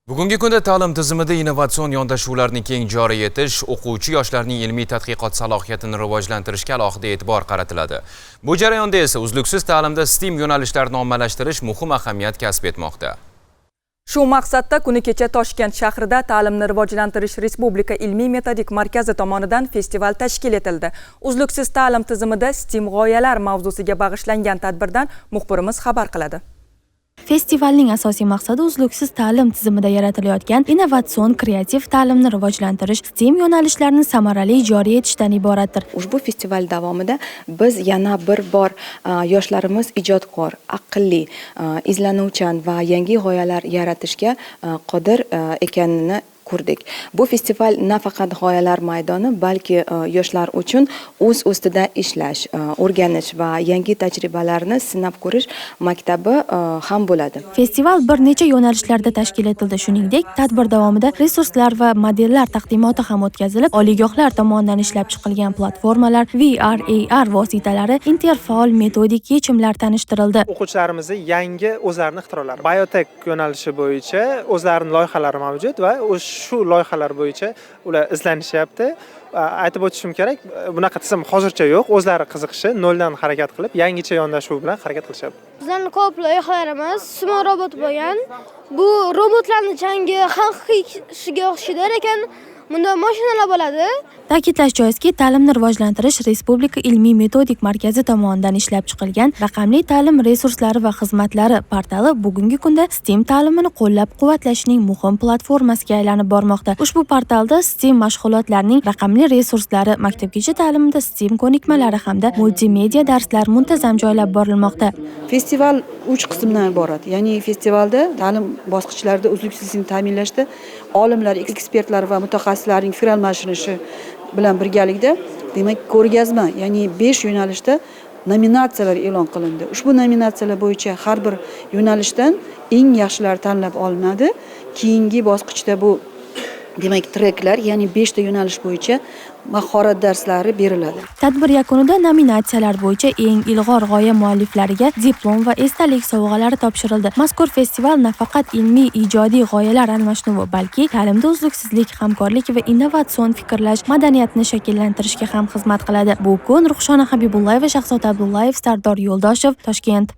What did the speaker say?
Bugungi kunda ta'lim tizimida innovatsion yondashuvlarni keng joriy etish, o'quvchi yoshlarning ilmiy tadqiqot salohiyatini rivojlantirishga alohida e'tibor qaratiladi. Bu jarayonda esa uzluksiz ta'limda STEM yo'nalishlarini ommalashtirish muhim ahamiyat kasb etmoqda. Shu maqsadda kuni kecha Toshkent shahrida Ta'limni rivojlantirish Respublika ilmiy metodik markazi tomonidan festival tashkil etildi. Uzluksiz ta'lim tizimida STEM g'oyalar mavzusiga bag'ishlangan tadbirdan muxbirimiz xabar qiladi. Festivalning asosiy maqsadi uzluksiz ta'lim tizimida yaratilayotgan innovatsion kreativ ta'limni rivojlantirish, STEM yo'nalishlarini samarali joriy etishdan iboratdir. Ushbu festival davomida biz yana bir bor yoshlarimiz ijodkor, aqlli, izlanuvchan va yangi g'oyalar yaratishga qodir ekanini ko'rdik. Bu festival nafaqat g'oyalar maydoni, balki yoshlar uchun o'z ustida ishlash, o'rganish va yangi tajribalarni sinab ko'rish maktabi ham bo'ladi. Festival bir necha yo'nalishlarda tashkil etildi. Shuningdek, tadbir davomida resurslar va modellar taqdimoti ham o'tkazilib, oliygohlar tomonidan ishlab chiqilgan platformalar, VR, AR vositalari, interfaol metodik yechimlar tanishtirildi. O'quvchilarimizning yangi o'zlarining ixtirolari, biotek yo'nalishi bo'yicha o'zlarining loyihalari mavjud va shu loyihalar bo'yicha ular izlanishyapti. Aytib o'tishim kerak, bunaqa tizim hozircha yo'q. O'zlari qiziqishi, noldan harakat qilib, yangicha yondashuv bilan harakat qilishyapti. Bizlarning ko'p loyihalarimiz Sumo robot bo'lgan. Bu robotlarning jangi haqiqiyga o'xshaydi, lekin bunda mashinalar bo'ladi. Ta'kidlash joizki, Ta'limni rivojlantirish Respublika ilmiy metodik markazi tomonidan ishlab chiqilgan raqamli ta'lim resurslari va xizmatlari portali bugungi kunda STEM ta'limini qo'llab-quvvatlashning muhim platformasiga aylanib bormoqda. Ushbu portalda STEM mashg'ulotlarining raqamli resurslari, maktabgacha ta'limda STEM ko'nikmalari hamda multimedia darslar muntazam joylab borilmoqda. Festival 3 qismdan iborat. Ya'ni festivalda ta'lim bosqichlarida uzluksizlikni ta'minlashda olimlar, ekspertlar va mutaxassislarning fikr almashishi bilan birgalikda, demak, ko'rgazma, ya'ni 5 yo'nalishda nominatsiyalar e'lon qilindi. Ushbu nominatsiyalar bo'yicha har bir yo'nalishdan eng yaxshilar tanlab olinadi. Keyingi bosqichda bu demak treklar, ya'ni 5 ta yo'nalish bo'yicha mahorat darslari beriladi. Tadbir yakunida nominatsiyalar bo'yicha eng ilg'or g'oya mualliflariga diplom va esdalik sovg'alari topshirildi. Mazkur festival nafaqat ilmiy ijodiy g'oyalar almashinuvi, balki ta'limda uzluksizlik, hamkorlik va innovatsion fikrlash madaniyatini shakllantirishga ham xizmat qiladi. Bu kun Ruxshona Habibullayeva, Shahzod Abdullayev, Sardor Yo'ldoshev, Toshkent.